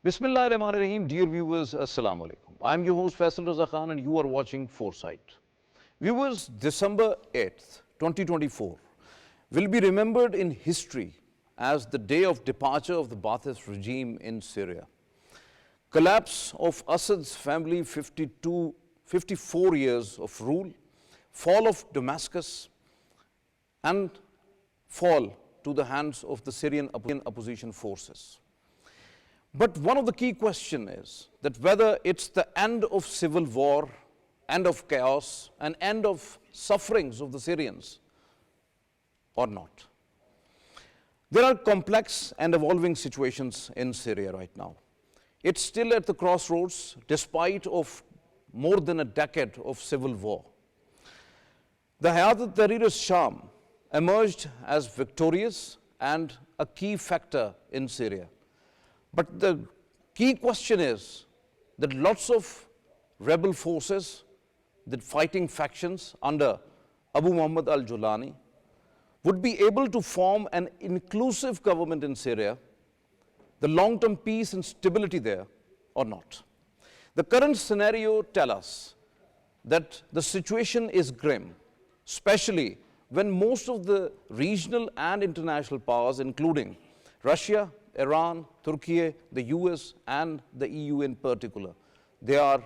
Bismillahirrahmanirrahim. Dear viewers, Assalamu alaikum. I'm your host Faisal Raza and you are watching Foresight. Viewers, December 8th, 2024 will be remembered in history as the day of departure of the Ba'athist regime in Syria. Collapse of Assad's family, 54 years of rule, fall of Damascus, and fall to the hands of the Syrian opposition forces. But one of the key questions is that whether it's the end of civil war, end of chaos, and end of sufferings of the Syrians or not. There are complex and evolving situations in Syria right now. It's still at the crossroads despite of more than a decade of civil war. The Hayat Sham emerged as victorious and a key factor in Syria. But the key question is that lots of rebel forces, the fighting factions under Abu Muhammad al-Julani would be able to form an inclusive government in Syria, the long-term peace and stability there or not. The current scenario tells us that the situation is grim, especially when most of the regional and international powers, including Russia, Iran, Turkey, the US, and the EU in particular, they are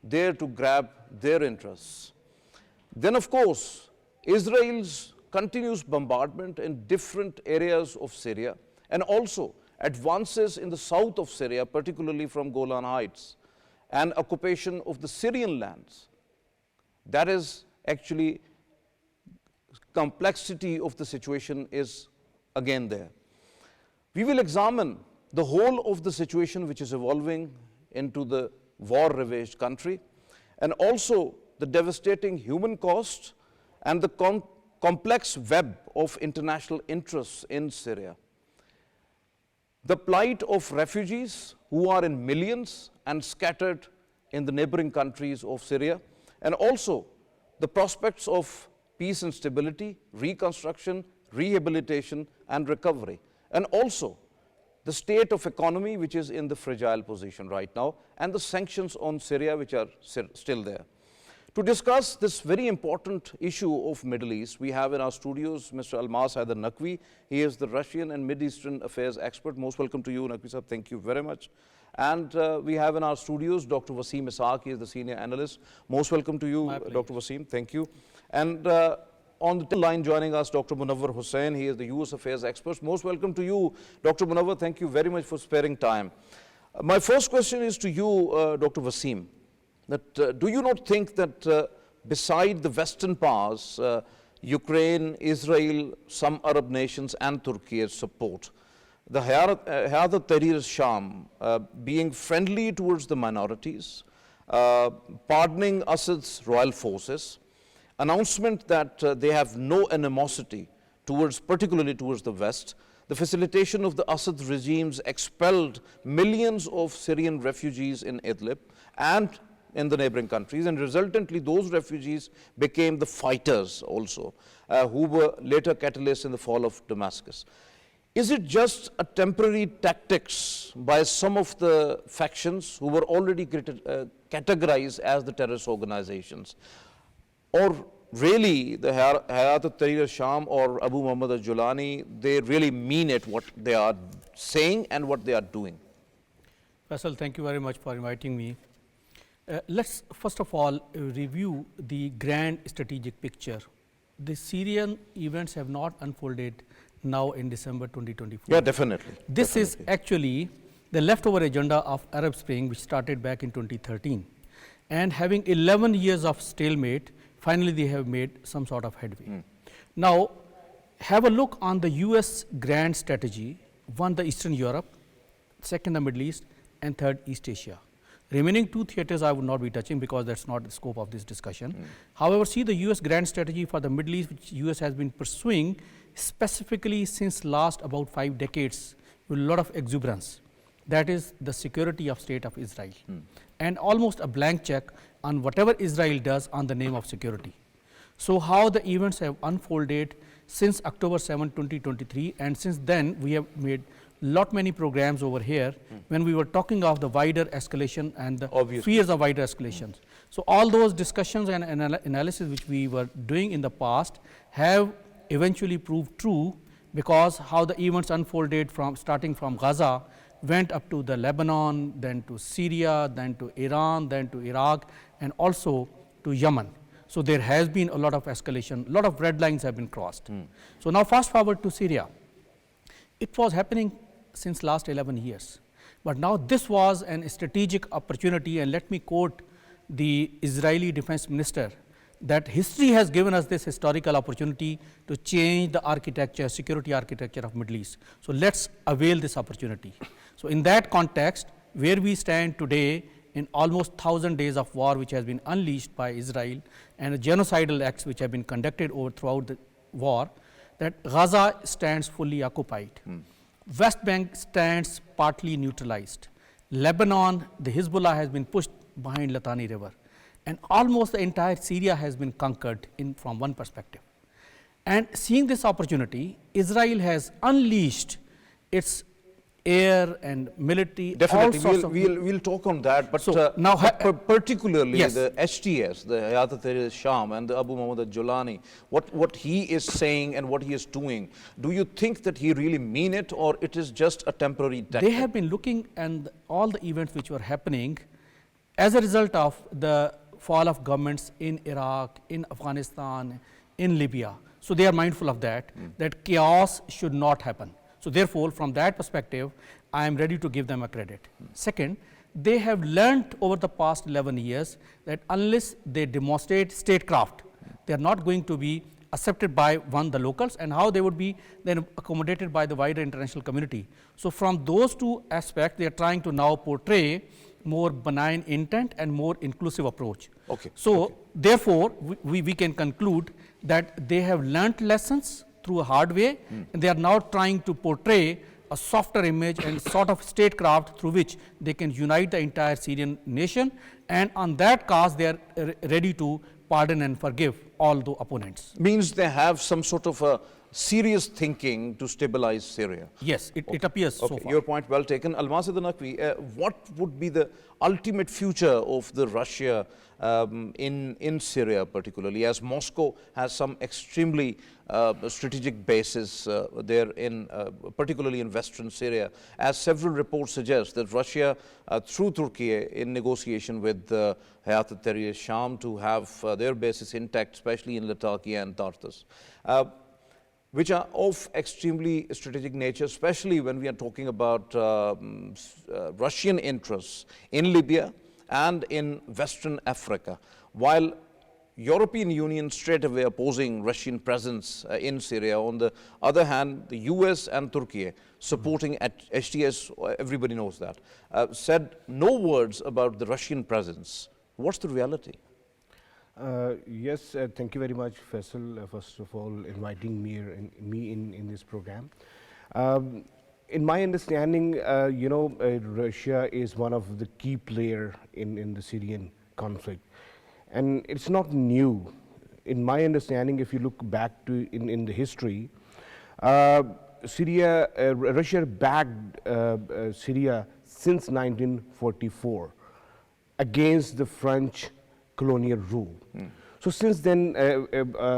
there to grab their interests. Then, of course, Israel's continuous bombardment in different areas of Syria and also advances in the south of Syria, particularly from Golan Heights, and occupation of the Syrian lands. That is actually complexity of the situation is again there. We will examine the whole of the situation which is evolving into the war-ravaged country and also the devastating human cost and the complex web of international interests in Syria. The plight of refugees who are in millions and scattered in the neighboring countries of Syria, and also the prospects of peace and stability, reconstruction, rehabilitation, and recovery. And also the state of economy which is in the fragile position right now and the sanctions on Syria which are still there. To discuss this very important issue of Middle East, we have in our studios Mr. Almas Haider Naqvi. He is the Russian and Mid Eastern affairs expert. Most welcome to you, Naqvi sahab. Thank you very much. And we have in our studios Dr. Waseem Ishaque. He is the senior analyst. Most welcome to you, Dr. Waseem. Thank you. And on the line joining us, Dr. Munawar Hussain. He is the US affairs expert. Most welcome to you, Dr. Munawar. Thank you very much for sparing time. My first question is to you, Dr. Waseem. That do you not think that beside the Western powers, Ukraine, Israel, some Arab nations, and Turkey's support, the Hayat Sham being friendly towards the minorities, pardoning Assad's royal forces, announcement that they have no animosity towards, particularly towards the West, the facilitation of the Assad regimes expelled millions of Syrian refugees in Idlib and in the neighboring countries, and resultantly those refugees became the fighters also, who were later catalysts in the fall of Damascus. Is it just a temporary tactics by some of the factions who were already categorized as the terrorist organizations? Or really the Hayat Sham or Abu Muhammad al-Julani, they really mean it, what they are saying and what they are doing? Faisal, thank you very much for inviting me. Let's first of all review the grand strategic picture. The Syrian events have not unfolded now in December 2024. Yeah, definitely. This is actually the leftover agenda of Arab Spring, which started back in 2013. And having 11 years of stalemate, finally they have made some sort of headway. Now, have a look on the US grand strategy. One, the Eastern Europe, second, the Middle East, and third, East Asia. Remaining two theaters I would not be touching because that's not the scope of this discussion. However, see the US grand strategy for the Middle East, which US has been pursuing specifically since last about 5 decades with a lot of exuberance. That is the security of state of Israel. And almost a blank check on whatever Israel does on the name of security. So how the events have unfolded since October 7, 2023, and since then we have made lot many programs over here when we were talking of the wider escalation and the Obviously. fears of wider escalations. So all those discussions and analysis which we were doing in the past have eventually proved true, because how the events unfolded from starting from Gaza, went up to the Lebanon, then to Syria, then to Iran, then to Iraq, and also to Yemen. So there has been a lot of escalation, a lot of red lines have been crossed. So now fast forward to Syria. It was happening since last 11 years. But now this was an strategic opportunity, and let me quote the Israeli defense minister, that history has given us this historical opportunity to change the architecture, security architecture of Middle East. So let's avail this opportunity. So in that context, where we stand today in almost 1,000 days of war which has been unleashed by Israel, and genocidal acts which have been conducted throughout the war, that Gaza stands fully occupied. West Bank stands partly neutralized. Lebanon, the Hezbollah has been pushed behind Litani River. And almost the entire Syria has been conquered from one perspective. And seeing this opportunity, Israel has unleashed its air and military. Definitely, we'll talk on that. But So, now particularly yes. the HTS, the Hayat Tahrir-e-Sham, and the Abu Muhammad al-Julani, what he is saying and what he is doing, do you think that he really mean it, or it is just a temporary tactic? They have been looking at all the events which were happening as a result of the fall of governments in Iraq, in Afghanistan, in Libya. So they are mindful of that, that chaos should not happen. So therefore, from that perspective, I am ready to give them a credit. Second, they have learnt over the past 11 years that unless they demonstrate statecraft, they are not going to be accepted by the locals, and how they would be then accommodated by the wider international community. So from those two aspects, they are trying to now portray more benign intent and more inclusive approach. Okay. So therefore, we can conclude that they have learnt lessons through a hard way, and they are now trying to portray a softer image and sort of statecraft through which they can unite the entire Syrian nation, and on that cause they are ready to pardon and forgive all the opponents. Means they have some sort of a serious thinking to stabilize Syria. Yes, it appears so far. Your point well taken. Almas Naqvi, what would be the ultimate future of the Russia in Syria particularly, as Moscow has some extremely strategic bases there particularly in western Syria, as several reports suggest that Russia through Turkey in negotiation with Hayat Tahrir-e-Sham to have their bases intact, especially in Latakia and Tartus, which are of extremely strategic nature, especially when we are talking about Russian interests in Libya and in Western Africa, while European Union straight away opposing Russian presence in Syria. On the other hand, the US and Turkey supporting at HTS, everybody knows that, said no words about the Russian presence. What's the reality? Yes, thank you very much, Faisal, first of all, inviting me in this program. In my understanding, Russia is one of the key players in the Syrian conflict. And it's not new. In my understanding, if you look back to in the history, Russia backed Syria since 1944 against the French colonial rule. So since then, the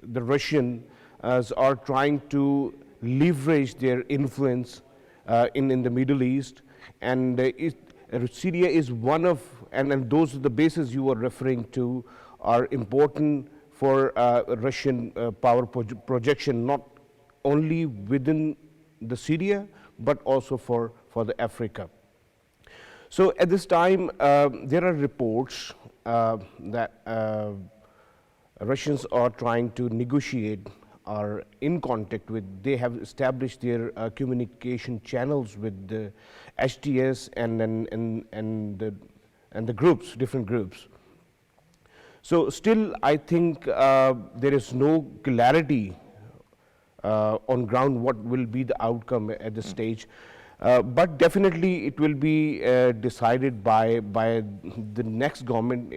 Russians are trying to leverage their influence in the Middle East, and Syria is one of, and those are the bases you are referring to are important for Russian power projection, not only within the Syria, but also for the Africa. So at this time, there are reports that Russians are trying to negotiate, are in contact with, they have established their communication channels with the HTS and the groups, different groups. So still, I think there is no clarity on ground what will be the outcome at this stage. But definitely it will be decided by the next government.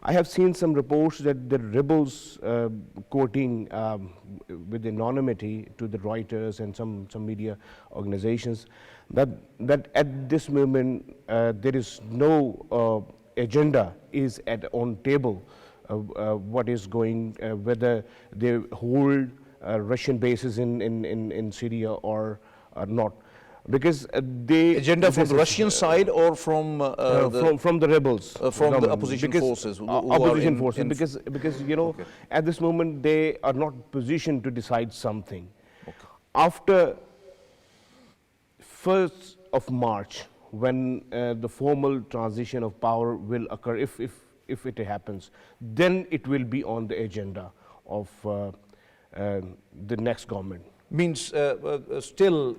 I have seen some reports that the rebels quoting with anonymity to the Reuters and some media organizations that at this moment there is no agenda is on table. What is going, whether they hold Russian bases in Syria or not, because they Agenda from the Russian side or from from the rebels, from the opposition forces, who are opposition in- forces, in- because you know at this moment they are not positioned to decide something. After 1st of March, when the formal transition of power will occur, if it happens, then it will be on the agenda of the next government. means still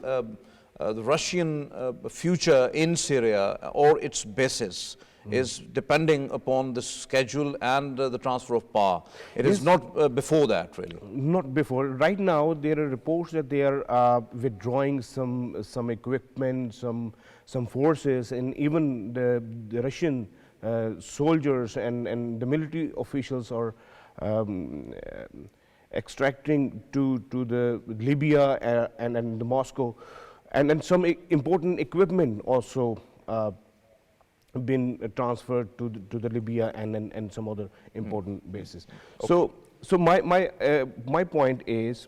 the Russian future in Syria or its basis is depending upon the schedule and the transfer of power. It is not before that, really. Not before. Right now, there are reports that they are withdrawing some equipment, some forces, and even the Russian soldiers and the military officials are extracting to the Libya and the Moscow, and some important equipment also been transferred to the Libya and some other important bases. Okay. So my point is,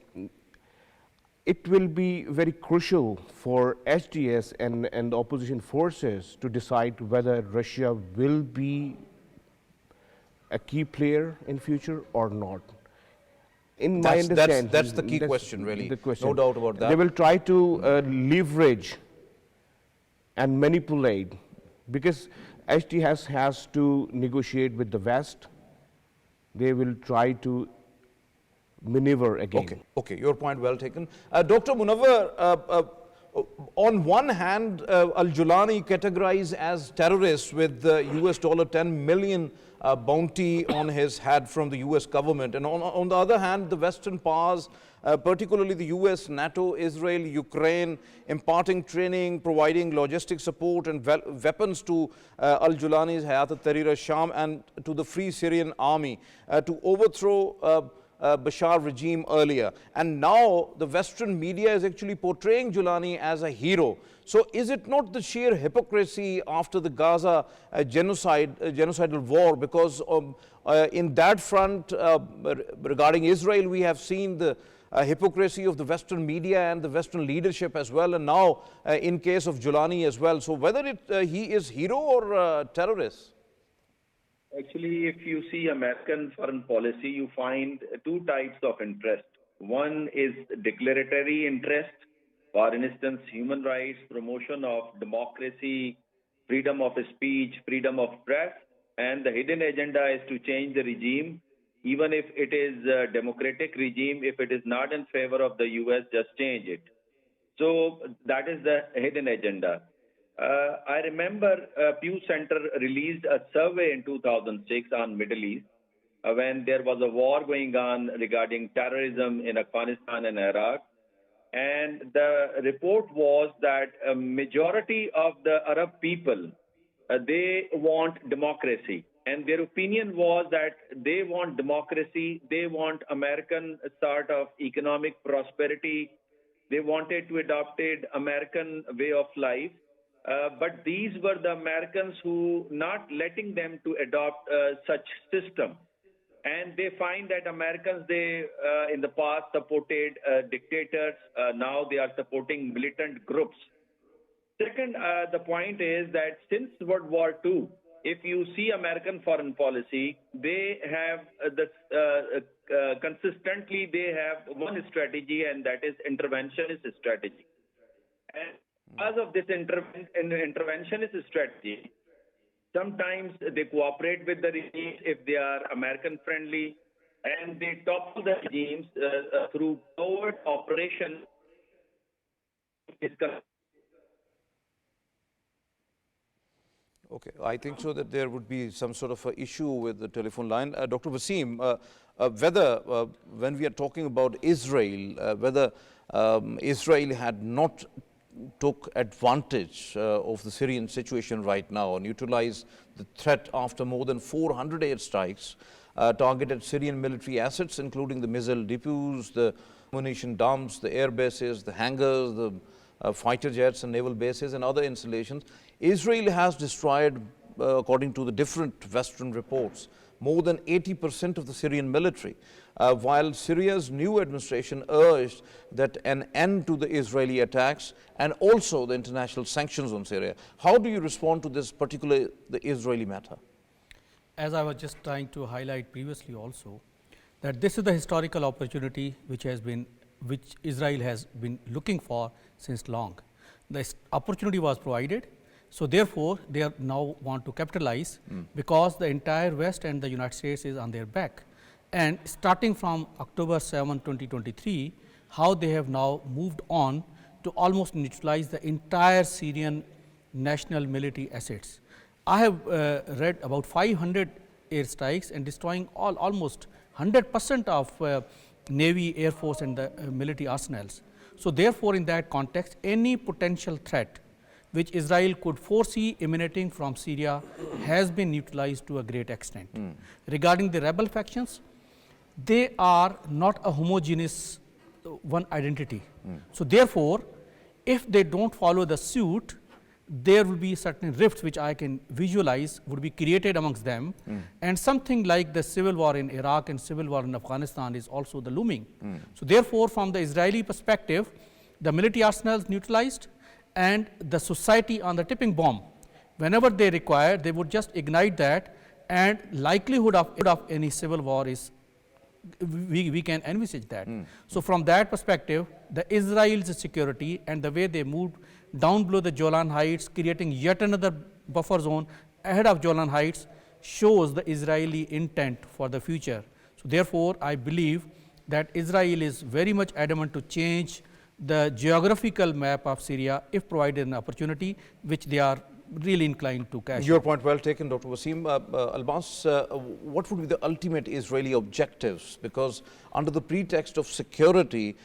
it will be very crucial for HDS and the opposition forces to decide whether Russia will be a key player in future or not. In my understanding, that's the key question, really. The question. No doubt about that. They will try to leverage and manipulate, because HDS has to negotiate with the West. They will try to maneuver again. Okay, your point well taken. Dr. Munawar, on one hand, Al-Julani categorized as terrorist with the US $10 million bounty on his head from the US government. And on the other hand, the Western powers, particularly the US, NATO, Israel, Ukraine, imparting training, providing logistic support and weapons to Al-Julani's Hayat al-Tahrir al-Sham and to the Free Syrian Army to overthrow Bashar regime earlier. And now the Western media is actually portraying Julani as a hero. So is it not the sheer hypocrisy after the Gaza genocidal war? Because in that front, regarding Israel, we have seen the hypocrisy of the Western media and the Western leadership as well, and now in case of Julani as well. So whether he is hero or terrorist? Actually, if you see American foreign policy, you find two types of interest. One is declaratory interest, for instance, human rights, promotion of democracy, freedom of speech, freedom of press, and the hidden agenda is to change the regime, even if it is a democratic regime. If it is not in favor of the US, just change it. So that is the hidden agenda. I remember Pew Center released a survey in 2006 on Middle East when there was a war going on regarding terrorism in Afghanistan and Iraq. And the report was that a majority of the Arab people, they want democracy. And their opinion was that they want democracy, they want American sort of economic prosperity, they wanted to adopt American way of life. But these were the Americans who not letting them to adopt such system. And they find that Americans, they in the past supported dictators. Now they are supporting militant groups. Second, the point is that since World War II, if you see American foreign policy, they have consistently they have one strategy, and that is interventionist strategy. And because of this interventionist strategy, sometimes they cooperate with the regimes if they are American friendly, and they topple the regimes through covert operation. Okay, I think so that there would be some sort of issue with the telephone line. Dr. Waseem, whether when we are talking about Israel, whether Israel had not took advantage of the Syrian situation right now and utilized the threat after more than 400 airstrikes targeted Syrian military assets, including the missile depots, the munition dumps, the air bases, the hangars, the fighter jets and naval bases and other installations. Israel has destroyed, according to the different Western reports, more than 80% of the Syrian military, while Syria's new administration urged that an end to the Israeli attacks and also the international sanctions on Syria. How do you respond to this, particularly the Israeli matter? As I was just trying to highlight previously also, that this is the historical opportunity which Israel has been looking for since long. The opportunity was provided, so therefore they are now want to capitalize because the entire West and the United States is on their back. And starting from October 7, 2023, how they have now moved on to almost neutralize the entire Syrian national military assets. I have read about 500 airstrikes and destroying almost 100% of Navy, Air Force and the military arsenals. So therefore, in that context, any potential threat which Israel could foresee emanating from Syria has been neutralized to a great extent. Regarding the rebel factions, they are not a homogeneous one identity. So therefore, if they don't follow the suit, there will be certain rifts which I can visualize would be created amongst them, and something like the civil war in Iraq and civil war in Afghanistan is also the looming. So therefore, from the Israeli perspective, the military arsenals neutralized and the society on the tipping bomb, whenever they require, they would just ignite that, and likelihood of any civil war is we can envisage that. So from that perspective, the Israel's security and the way they moved down below the Golan Heights, creating yet another buffer zone ahead of Golan Heights, shows the Israeli intent for the future. So therefore, I believe that Israel is very much adamant to change the geographical map of Syria if provided an opportunity, which they are really inclined to cash. Your point well taken, Dr. Waseem. Almas, what would be the ultimate Israeli objectives? Because under the pretext of security,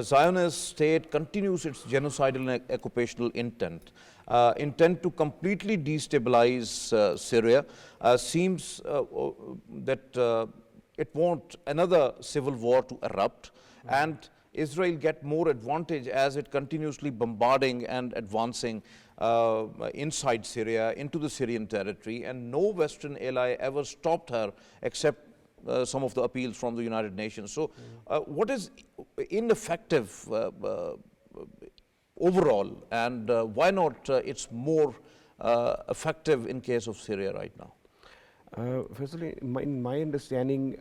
Zionist state continues its genocidal and occupational intent. Intent to completely destabilize Syria. Seems that it wants another civil war to erupt, and Israel get more advantage as it continuously bombarding and advancing inside Syria into the Syrian territory, and no Western ally ever stopped her except some of the appeals from the United Nations. So what is ineffective overall, and why not it's more effective in case of Syria right now? Faisal, in my understanding,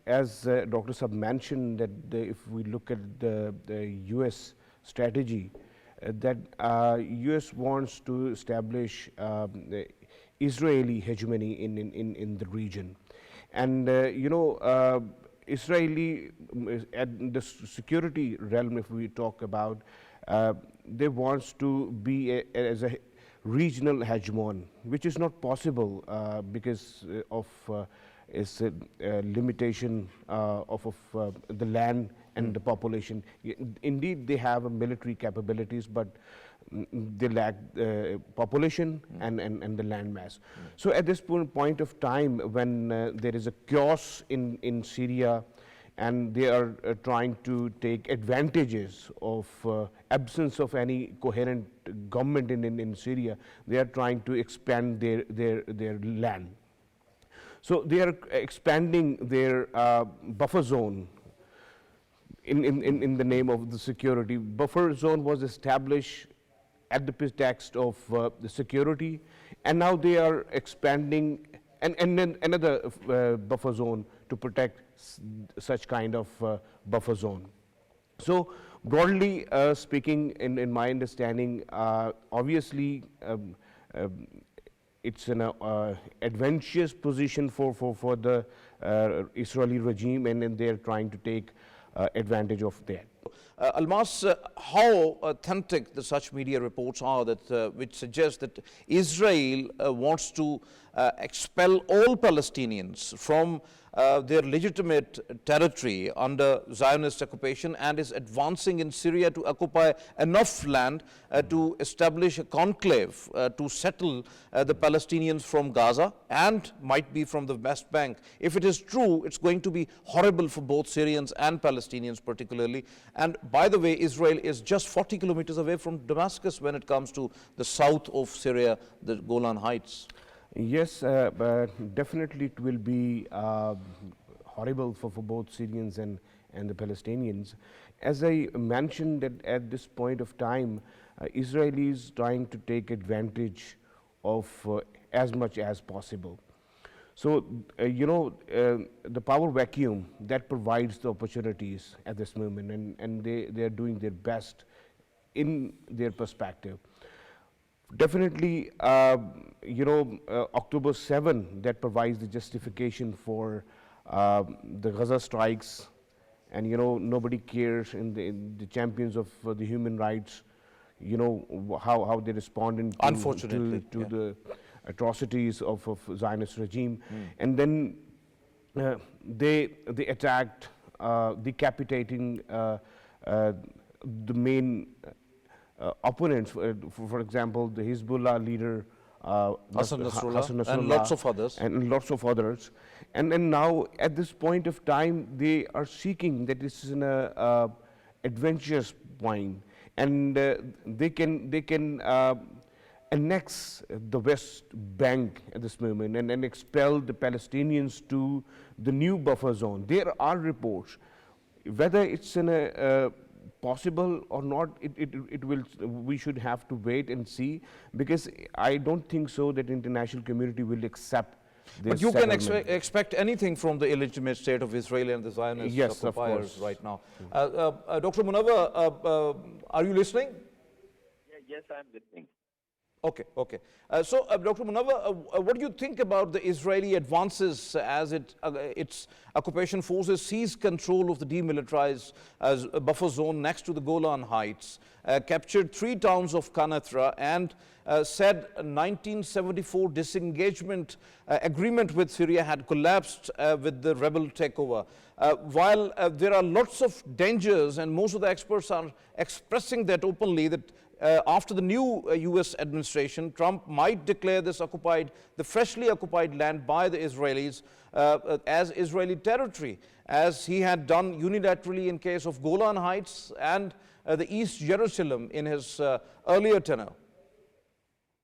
as Dr. Saab mentioned, that if we look at the US strategy, that US wants to establish Israeli hegemony in the region. And Israeli, at the security realm, if we talk about, they wants to be as a regional hegemon, which is not possible because of its limitation of the land and the population. Indeed, they have military capabilities, but they lack population and the land mass. So at this point of time, when there is a chaos in Syria, and they are trying to take advantages of absence of any coherent government in Syria, they are trying to expand their land. So they are expanding their buffer zone in the name of the security. Buffer zone was established at the pretext of the security, and now they are expanding and then another buffer zone to protect such kind of buffer zone. So broadly speaking, in my understanding, obviously it's an advantageous position for the Israeli regime, and they're trying to take advantage of that. Almas, how authentic the such media reports are that which suggest that Israel wants to expel all Palestinians from their legitimate territory under Zionist occupation and is advancing in Syria to occupy enough land to establish a conclave to settle the Palestinians from Gaza and might be from the West Bank. If it is true, it's going to be horrible for both Syrians and Palestinians particularly. And by the way, Israel is just 40 kilometers away from Damascus when it comes to the south of Syria, the Golan Heights. Yes, but definitely it will be horrible for both Syrians and the Palestinians. As I mentioned that at this point of time, Israel is trying to take advantage of as much as possible. So, the power vacuum that provides the opportunities at this moment, and they are doing their best in their perspective. Definitely, October 7, that provides the justification for the Gaza strikes, and nobody cares in the champions of the human rights, how they responded Unfortunately, to the atrocities of Zionist regime, and then they attacked, decapitating the main opponents, for example, the Hezbollah leader Hassan Nasrallah, and lots of others. And lots of others. And now, at this point of time, they are seeking that this is an adventurous point, and they can annex the West Bank at this moment and expel the Palestinians to the new buffer zone. There are reports. Whether it's in a possible or not, it will. We should have to wait and see, because I don't think so that international community will accept this. But you can expect anything from the illegitimate state of Israel and the Zionist Yes, occupiers right now. Dr. Munawar, are you listening? Yes, I'm listening. Okay, okay. So, Dr. Munawar, what do you think about the Israeli advances as its occupation forces seize control of the demilitarized buffer zone next to the Golan Heights, captured 3 towns of Kanatra, and said 1974 disengagement agreement with Syria had collapsed with the rebel takeover? While there are lots of dangers, and most of the experts are expressing that openly, that after the new US administration, Trump might declare this the freshly occupied land by the Israelis as Israeli territory, as he had done unilaterally in case of Golan Heights and the East Jerusalem in his earlier tenure.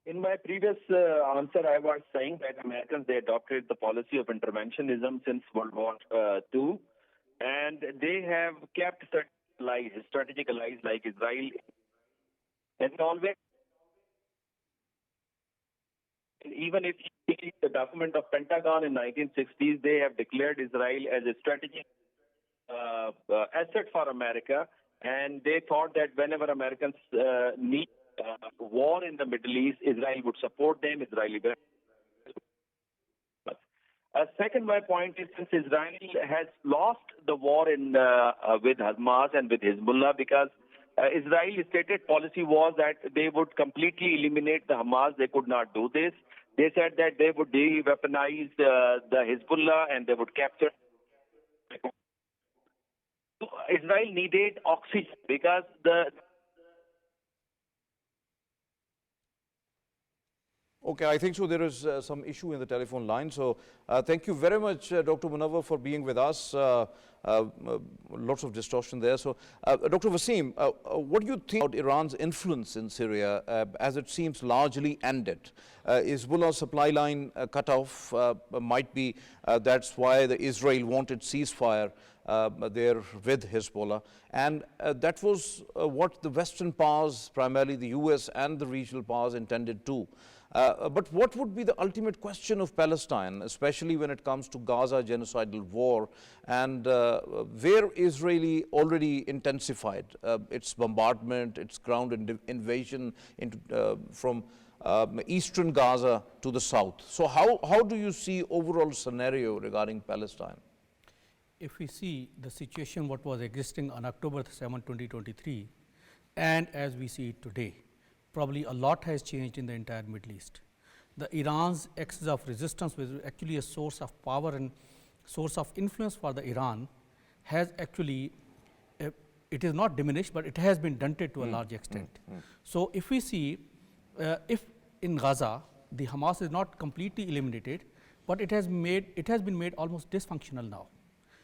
In my previous answer, I was saying that Americans, they adopted the policy of interventionism since World War II, and they have kept certain strategic allies like Israel. And always, even if you see the document of Pentagon in 1960s, they have declared Israel as a strategic asset for America, and they thought that whenever Americans need war in the Middle East, Israel would support them. Israeli. Second, my point is, since Israel has lost the war with Hamas and with Hezbollah, because Israel's stated policy was that they would completely eliminate the Hamas. They could not do this. They said that they would de-weaponize the Hezbollah and they would capture. So Israel needed oxygen because Okay, I think so. There is some issue in the telephone line. So thank you very much, Dr. Munawar, for being with us. Lots of distortion there. So, Dr. Waseem, what do you think about Iran's influence in Syria as it seems largely ended? Hezbollah's supply line cut off might be, that's why the Israel wanted ceasefire there with Hezbollah. And that was what the Western powers, primarily the US and the regional powers, intended to. But what would be the ultimate question of Palestine, especially when it comes to Gaza genocidal war, and where Israeli already intensified its bombardment, its ground invasion from eastern Gaza to the south? So how do you see overall scenario regarding Palestine? if we see the situation what was existing on October 7, 2023, and as we see it today, probably a lot has changed in the entire Middle East. The Iran's axis of resistance, which is actually a source of power and source of influence for the Iran, has actually, it is not diminished, but it has been stunted to a large extent. So if we see, if in Gaza, the Hamas is not completely eliminated, but it has been made almost dysfunctional now.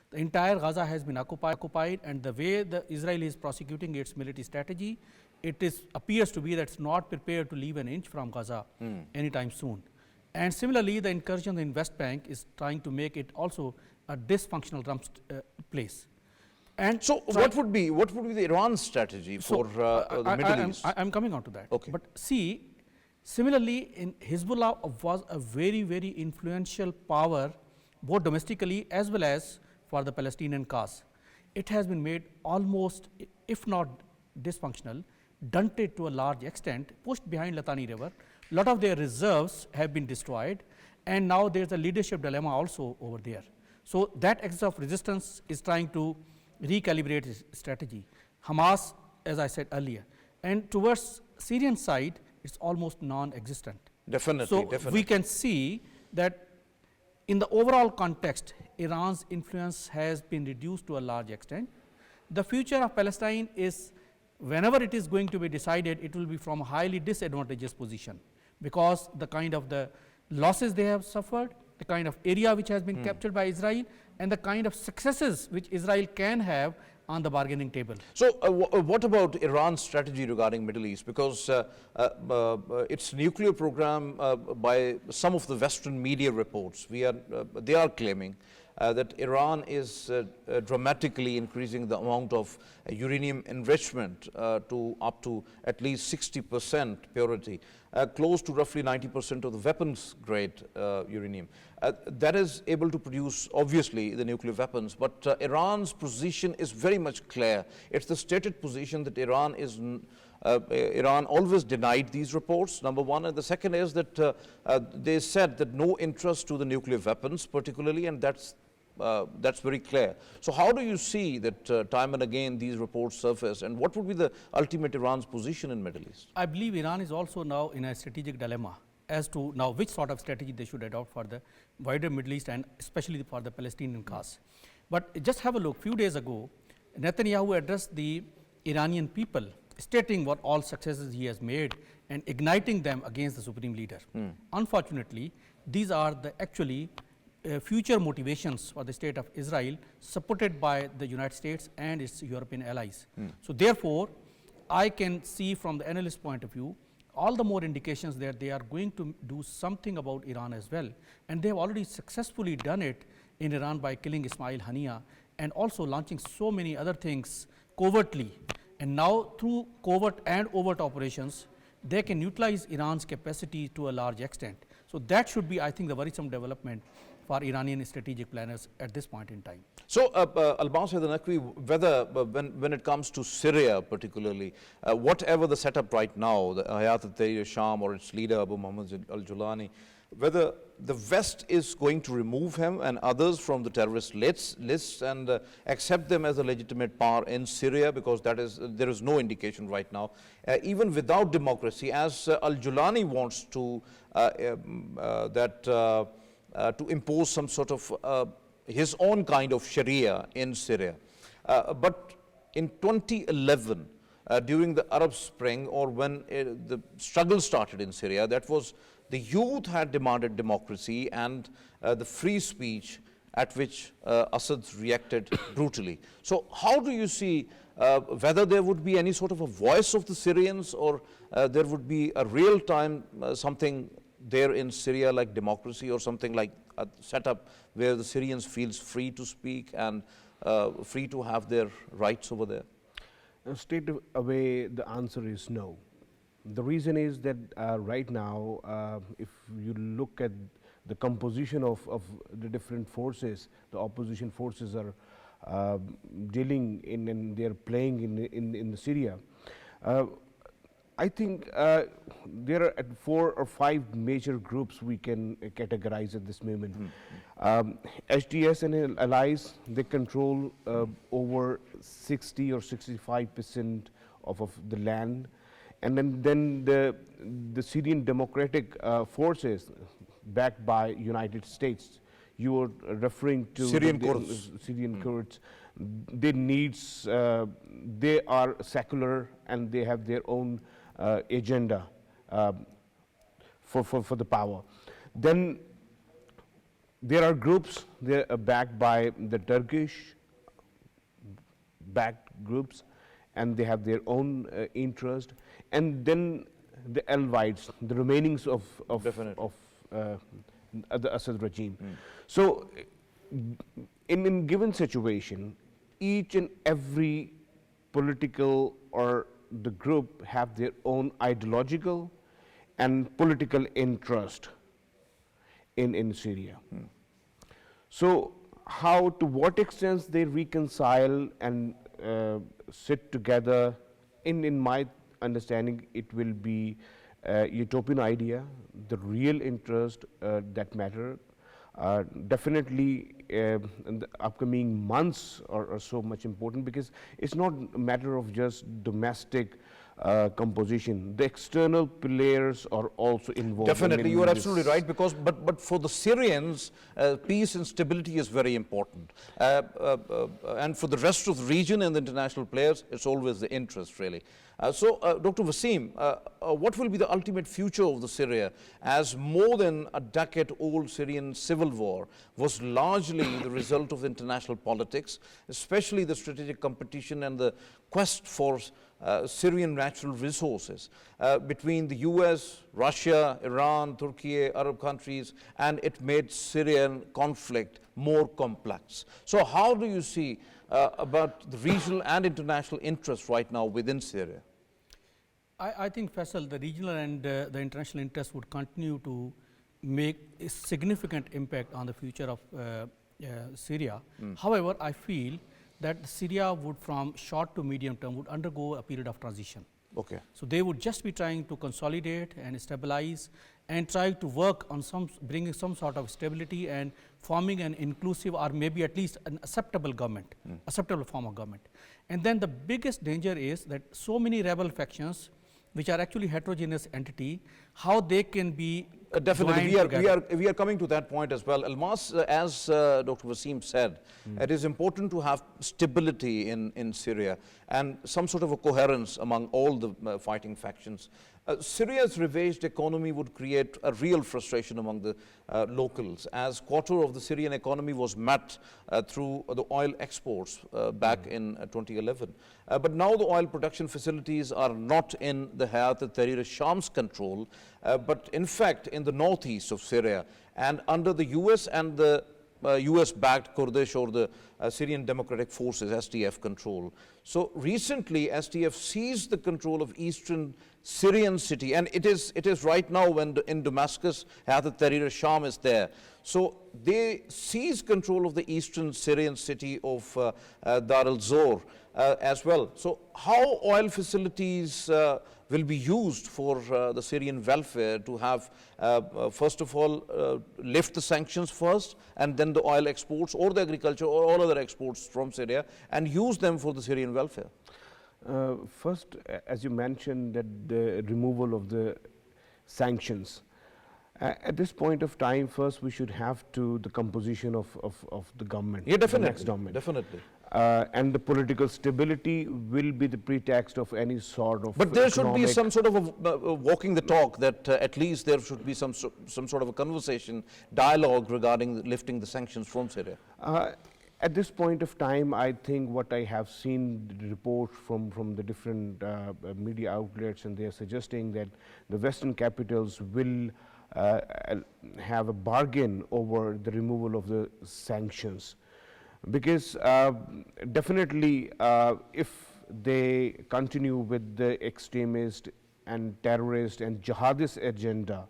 The entire Gaza has been occupied, and the way the Israel is prosecuting its military strategy, appears to be that it's not prepared to leave an inch from Gaza anytime soon. And similarly, the incursion in West Bank is trying to make it also a dysfunctional place. And So what would be the Iran strategy for the Middle East? I'm coming on to that. Okay. But see, similarly, in Hezbollah was a very, very influential power, both domestically as well as for the Palestinian cause. It has been made almost, if not dysfunctional, stunted to a large extent, pushed behind Litani River. A lot of their reserves have been destroyed, and now there's a leadership dilemma also over there. So that axis of resistance is trying to recalibrate its strategy. Hamas, as I said earlier, and towards Syrian side, it's almost non-existent. Definitely, So definitely. we can see that in the overall context, Iran's influence has been reduced to a large extent. The future of Palestine is, whenever it is going to be decided, it will be from a highly disadvantageous position, because the kind of the losses they have suffered, the kind of area which has been captured by Israel, and the kind of successes which Israel can have on the bargaining table. So what about Iran's strategy regarding Middle East? Because its nuclear program, by some of the Western media reports, they are claiming that Iran is dramatically increasing the amount of uranium enrichment to up to at least 60% purity, close to roughly 90% of the weapons grade uranium. That is able to produce, obviously, the nuclear weapons, but Iran's position is very much clear. It's the stated position that Iran always denied these reports, number one, and the second is that they said that no interest to the nuclear weapons particularly, and that's very clear. So how do you see that time and again these reports surface, and what would be the ultimate Iran's position in Middle East? I believe Iran is also now in a strategic dilemma as to now which sort of strategy they should adopt for the wider Middle East and especially for the Palestinian cause. But just have a look, few days ago, Netanyahu addressed the Iranian people, stating what all successes he has made and igniting them against the supreme leader. Unfortunately, these are the actually future motivations for the state of Israel, supported by the United States and its European allies. So therefore, I can see from the analyst point of view, all the more indications that they are going to do something about Iran as well. And they have already successfully done it in Iran by killing Ismail Haniyeh and also launching so many other things covertly. And now through covert and overt operations, they can utilize Iran's capacity to a large extent. So that should be, I think, the worrisome development for Iranian strategic planners at this point in time. So, Almas and Naqvi, whether when it comes to Syria particularly, whatever the setup right now, the Hayat al-Tahrir Sham or its leader Abu Muhammad al-Julani, whether the West is going to remove him and others from the terrorist lists and accept them as a legitimate power in Syria, because there is no indication right now, even without democracy, as al-Julani wants to to impose some sort of his own kind of Sharia in Syria. But in 2011, during the Arab Spring, or when the struggle started in Syria, that was the youth had demanded democracy and the free speech, at which Assad reacted brutally. So how do you see whether there would be any sort of a voice of the Syrians, or there would be a real-time something there in Syria like democracy, or something like a setup where the Syrians feels free to speak and free to have their rights over there? Straight away, the answer is no. The reason is that right now, if you look at the composition of the different forces, the opposition forces are dealing in and they're playing in Syria. I think there are 4 or 5 major groups we can categorize at this moment. HDS and allies, they control over 60 or 65% of the land. And then the Syrian Democratic Forces, backed by United States, you were referring to Syrian the Kurds. Syrian Kurds. They are secular and they have their own agenda for the power. Then there are groups, they are backed by the Turkish backed groups, and they have their own interest. And then the Alvites, the remainings of the Assad regime. So in given situation, each and every political or the group have their own ideological and political interest in Syria. So to what extent they reconcile and sit together, in my understanding, it will be a utopian idea. The real interest that matter definitely in the upcoming months are so much important, because it's not a matter of just domestic composition. The external players are also involved. Definitely, you are absolutely right, because but for the Syrians, peace and stability is very important, and for the rest of the region and the international players, it's always the interest, really. So, Dr. Waseem, what will be the ultimate future of the Syria, as more than a decade-old Syrian civil war was largely the result of international politics, especially the strategic competition and the quest for Syrian natural resources between the US, Russia, Iran, Turkey, Arab countries, and it made Syrian conflict more complex. So how do you see about the regional and international interests right now within Syria? I think, Faisal, the regional and the international interests would continue to make a significant impact on the future of Syria. However, I feel that Syria would, from short to medium term, would undergo a period of transition. Okay. So they would just be trying to consolidate and stabilize and try to work on bringing some sort of stability and forming an inclusive, or maybe at least an acceptable government, acceptable form of government. And then the biggest danger is that so many rebel factions, which are actually heterogeneous entity, how they can be Definitely, we are coming to that point as well. Almas, as Dr. Waseem said, it is important to have stability in Syria and some sort of a coherence among all the fighting factions. Syria's ravaged economy would create a real frustration among the locals, as quarter of the Syrian economy was met through the oil exports back in 2011. But now the oil production facilities are not in the Hayat al-Tahrir al-Sham's control, but in fact in the northeast of Syria, and under the US and the US-backed Kurdish or the Syrian Democratic Forces, SDF control. So recently, SDF seized the control of eastern Syrian city, and it is right now when in Damascus, Hayat al-Tahrir al-Sham is there. So they seized control of the eastern Syrian city of Dar al-Zor as well. So how oil facilities will be used for the Syrian welfare to have, first of all, lift the sanctions first, and then the oil exports or the agriculture or all other exports from Syria, and use them for the Syrian welfare? First, as you mentioned, that the removal of the sanctions. At this point of time, first we should have the composition of the government. Yeah, definitely. The next government. Definitely. And the political stability will be the pretext of any sort of. But there should be some sort of a walking the talk, that at least there should be some sort of a conversation, dialogue regarding lifting the sanctions from Syria. At this point of time, I think what I have seen the reports from the different media outlets, and they are suggesting that the Western capitals will have a bargain over the removal of the sanctions. Because definitely if they continue with the extremist and terrorist and jihadist agenda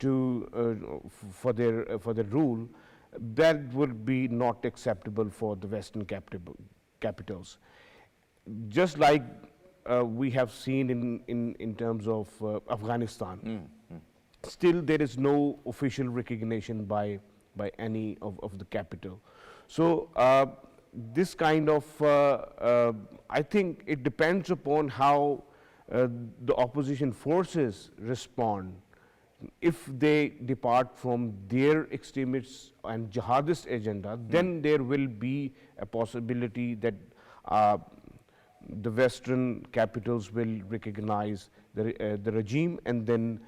for their rule, that would be not acceptable for the Western capitals. Just like we have seen in terms of Afghanistan. Still, there is no official recognition by any of the capital. So this kind of, I think it depends upon how the opposition forces respond. If they depart from their extremist and jihadist agenda, then there will be a possibility that the Western capitals will recognize the regime and then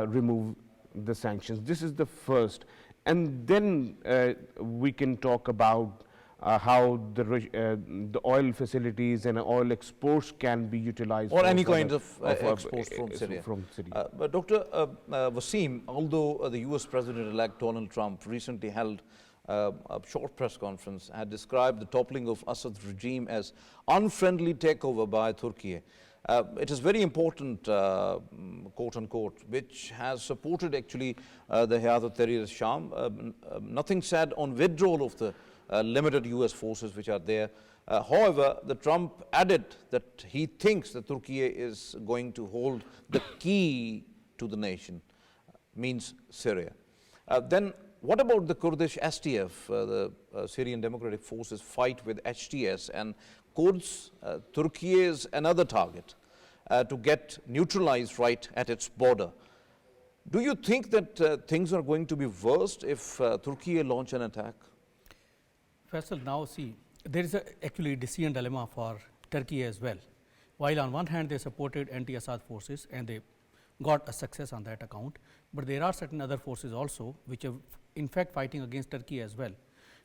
remove the sanctions. This is the first. And then we can talk about how the oil facilities and oil exports can be utilized. Or any kind of exports from Syria. But Dr. Waseem, although the US President-elect Donald Trump recently held a short press conference, had described the toppling of Assad's regime as unfriendly takeover by Turkey. It is very important, quote unquote, which has supported actually the Hayat al-Tahrir Sham. Nothing said on withdrawal of the limited US forces which are there. However, the Trump added that he thinks that Turkey is going to hold the key to the nation, means Syria. Then what about the Kurdish SDF, the Syrian Democratic Forces fight with HTS and Kurds? Turkey is another target to get neutralized right at its border. Do you think that things are going to be worse if Turkey launch an attack? Faisal, now see, there is actually a decision dilemma for Turkey as well. While on one hand they supported anti-Assad forces and they got a success on that account, but there are certain other forces also which are in fact fighting against Turkey as well.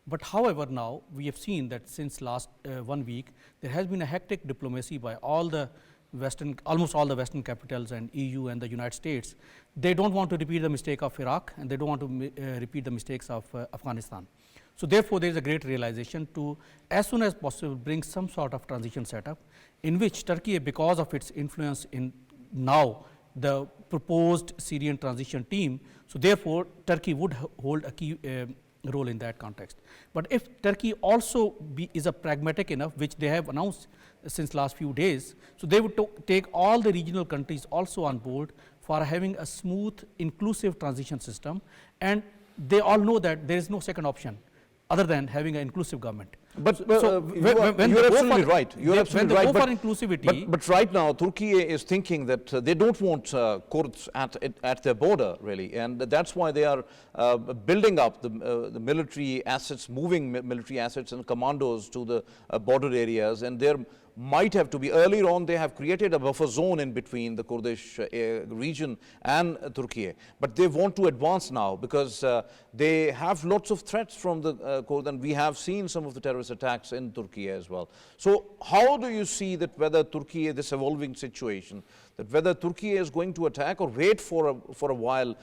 But however, now we have seen that since last 1 week, there has been a hectic diplomacy by all the Western, almost all the Western capitals and EU and the United States. They don't want to repeat the mistake of Iraq and they don't want to repeat the mistakes of Afghanistan. So therefore, there is a great realization to, as soon as possible, bring some sort of transition setup in which Turkey, because of its influence in now the proposed Syrian transition team, so therefore Turkey would hold a key role in that context. But if Turkey also is a pragmatic enough, which they have announced since last few days, so they would take all the regional countries also on board for having a smooth, inclusive transition system, and they all know that there is no second option other than having an inclusive government. But so you're absolutely right. You're absolutely right. When they go for inclusivity, but right now, Turkey is thinking that they don't want Kurds at their border, really, and that's why they are building up the military assets, moving military assets and commandos to the border areas, and they're might have to be. Earlier on, they have created a buffer zone in between the Kurdish region and Turkey. But they want to advance now because they have lots of threats from the Kurds, and we have seen some of the terrorist attacks in Turkey as well. So how do you see that whether Turkey, this evolving situation, that whether Turkey is going to attack or wait for a while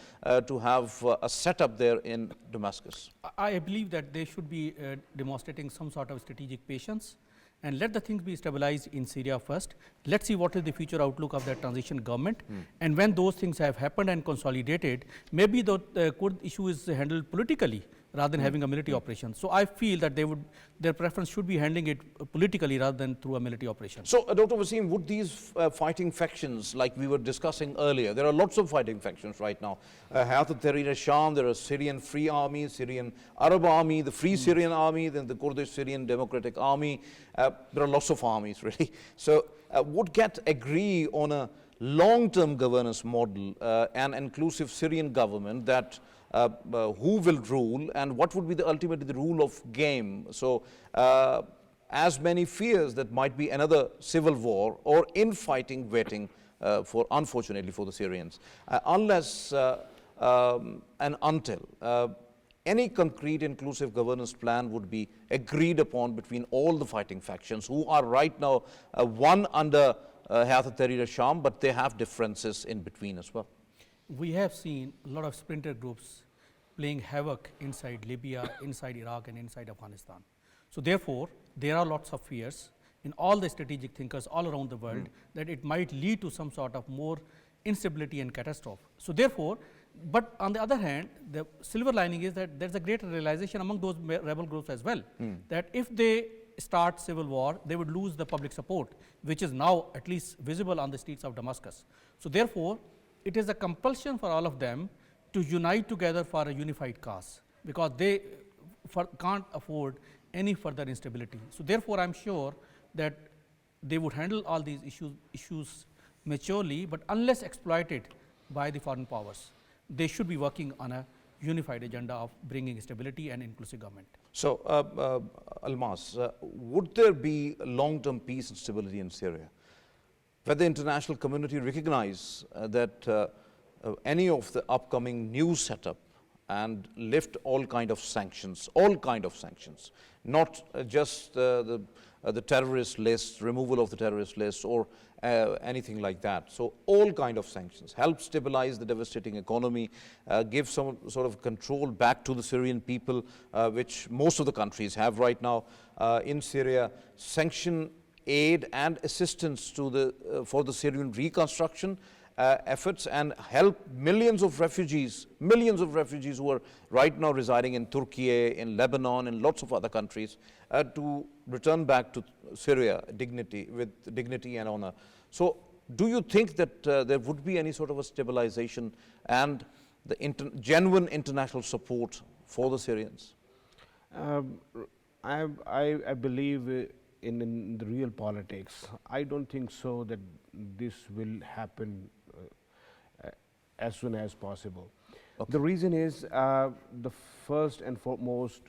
to have a setup there in Damascus? I believe that they should be demonstrating some sort of strategic patience and let the things be stabilized in Syria first. Let's see what is the future outlook of that transition government. And when those things have happened and consolidated, maybe the Kurd issue is handled politically rather than having a military operation. So I feel that their preference should be handling it politically rather than through a military operation. So Dr. Waseem, would these fighting factions, like we were discussing earlier, there are lots of fighting factions right now. Hayat al-Tahrir Sham, there are Syrian Free Army, Syrian Arab Army, the Free Syrian Army, then the Kurdish Syrian Democratic Army. There are lots of armies, really. So would agree on a long-term governance model, an inclusive Syrian government that who will rule and what would be ultimately the rule of game. So as many fears that might be another civil war or infighting waiting unfortunately for the Syrians, unless and until any concrete inclusive governance plan would be agreed upon between all the fighting factions who are right now one under Hayat al-Tahrir Sham, but they have differences in between as well. We have seen a lot of splinter groups playing havoc inside Libya, inside Iraq, and inside Afghanistan. So therefore, there are lots of fears in all the strategic thinkers all around the world that it might lead to some sort of more instability and catastrophe. So therefore, but on the other hand, the silver lining is that there's a greater realization among those rebel groups as well, that if they start civil war, they would lose the public support, which is now at least visible on the streets of Damascus. So therefore, it is a compulsion for all of them to unite together for a unified cause, because they can't afford any further instability. So therefore, I'm sure that they would handle all these issues maturely, but unless exploited by the foreign powers, they should be working on a unified agenda of bringing stability and inclusive government. So, Almas, would there be long-term peace and stability in Syria, where the international community recognize that any of the upcoming new setup and lift all kind of sanctions, not just the terrorist list, removal of the terrorist list, or anything like that. So all kind of sanctions help stabilize the devastating economy, give some sort of control back to the Syrian people, which most of the countries have right now in Syria. Sanction aid and assistance to the for the Syrian reconstruction efforts, and help millions of refugees who are right now residing in Turkey, in Lebanon, and lots of other countries to return back to Syria with dignity and honor. So do you think that there would be any sort of a stabilization and the genuine international support for the Syrians? I believe in the real politics. I don't think so that this will happen as soon as possible. Okay. The reason is the first and foremost,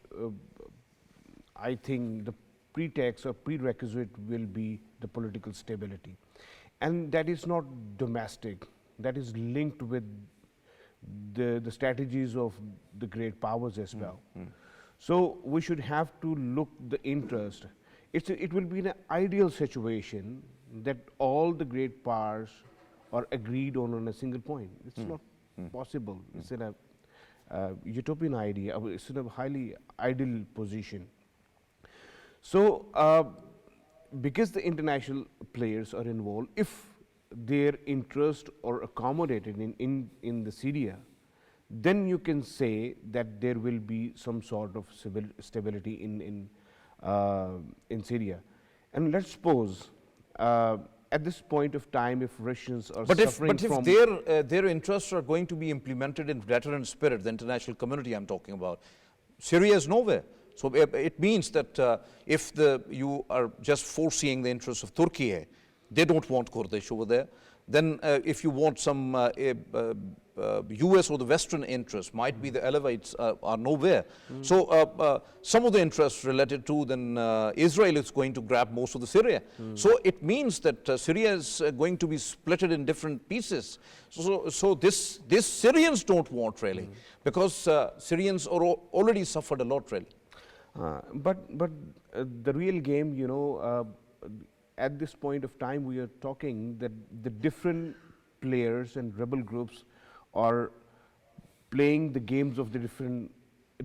I think the pretext or prerequisite will be the political stability. And that is not domestic, that is linked with the strategies of the great powers as well. So we should have to look the interest. It will be an ideal situation that all the great powers are agreed on a single point. It's not possible. It's in a utopian idea. It's in a highly ideal position. So because the international players are involved, if their interest are accommodated in the Syria, then you can say that there will be some sort of stability in Syria. And let's suppose at this point of time, if Russians are suffering from... But if their interests are going to be implemented in deterrent spirit, the international community I'm talking about, Syria is nowhere. So it means that if you are just foreseeing the interests of Turkey, they don't want Kurdish over there. Then if you want some US or the Western interests, might be the Alawites are nowhere. So some of the interests related to then Israel is going to grab most of the Syria. So it means that Syria is going to be splitted in different pieces. So this Syrians don't want really, because Syrians are already suffered a lot really. But the real game, you know, at this point of time we are talking that the different players and rebel groups are playing the games of the different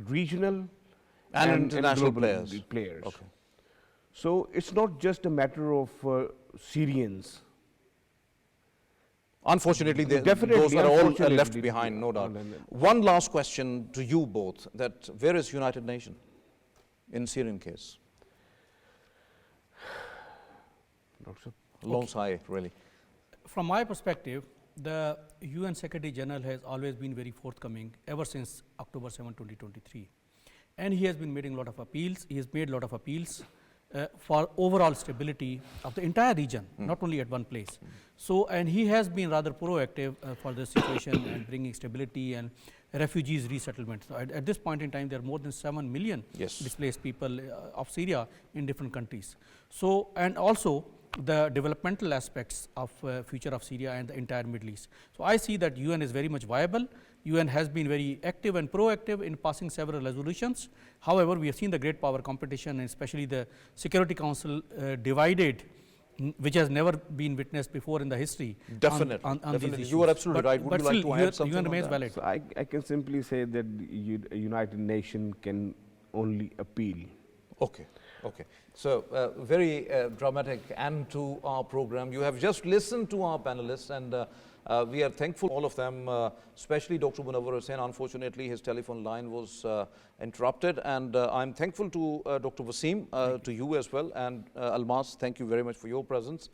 regional and international players. Okay. So it's not just a matter of Syrians. Unfortunately, those are all left behind, no doubt. One last question to you both, that where is United Nations in Syrian case? Long sigh, really. From my perspective, the UN Secretary General has always been very forthcoming ever since October 7, 2023. And he has been making a lot of appeals. He has made a lot of appeals for overall stability of the entire region, not only at one place. So, and he has been rather proactive for the situation and bringing stability and refugees resettlement. So at this point in time, there are more than 7 million displaced people of Syria in different countries. So, and also the developmental aspects of future of Syria and the entire Middle East. So I see that UN is very much viable. UN has been very active and proactive in passing several resolutions. However, we have seen the great power competition, and especially the Security Council divided, which has never been witnessed before in the history. Definitely. On these issues. You are absolutely right. Would you like to add something UN on remains that? valid. So I can simply say that United Nations can only appeal. Okay, okay. So very dramatic end to our program. You have just listened to our panelists, and We are thankful, all of them, especially Dr. Munawar Hussain. Unfortunately, his telephone line was interrupted. And I'm thankful to Dr. Waseem, to you as well. And Almas, thank you very much for your presence.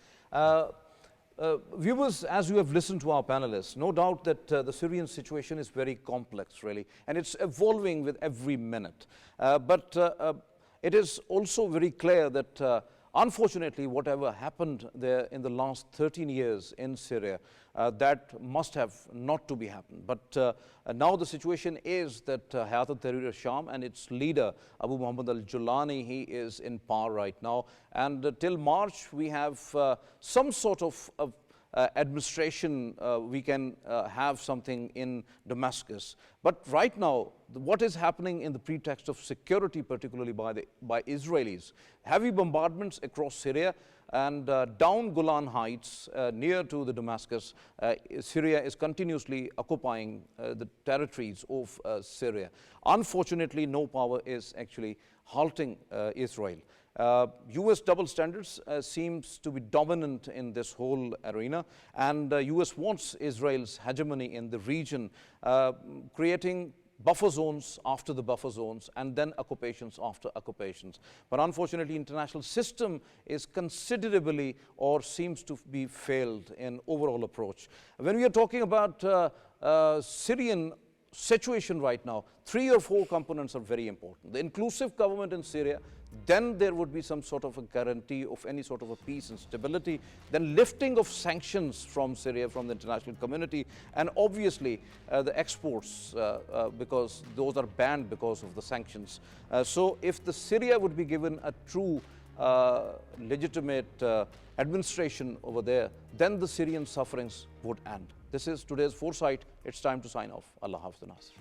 Viewers, as you have listened to our panelists, no doubt that the Syrian situation is very complex, really, and it's evolving with every minute. But it is also very clear that, unfortunately, whatever happened there in the last 13 years in Syria, that must have not to be happened. But now the situation is that Hayat al-Tahrir al-Sham and its leader, Abu Muhammad al-Julani, he is in power right now. And till March, we have some sort of administration, we can have something in Damascus. But right now, what is happening in the pretext of security, particularly by Israelis, heavy bombardments across Syria and down Golan Heights near to the Damascus, Syria is continuously occupying the territories of Syria. Unfortunately, no power is actually halting Israel. US double standards seems to be dominant in this whole arena, and US wants Israel's hegemony in the region, creating buffer zones after the buffer zones and then occupations after occupations. But unfortunately, international system is considerably or seems to be failed in overall approach. When we are talking about Syrian situation right now, 3 or 4 components are very important. The inclusive government in Syria, then there would be some sort of a guarantee of any sort of a peace and stability, then lifting of sanctions from Syria, from the international community, and obviously the exports, because those are banned because of the sanctions. So if the Syria would be given a true legitimate administration over there, then the Syrian sufferings would end. This is today's Foresight. It's time to sign off. Allah Hafiz.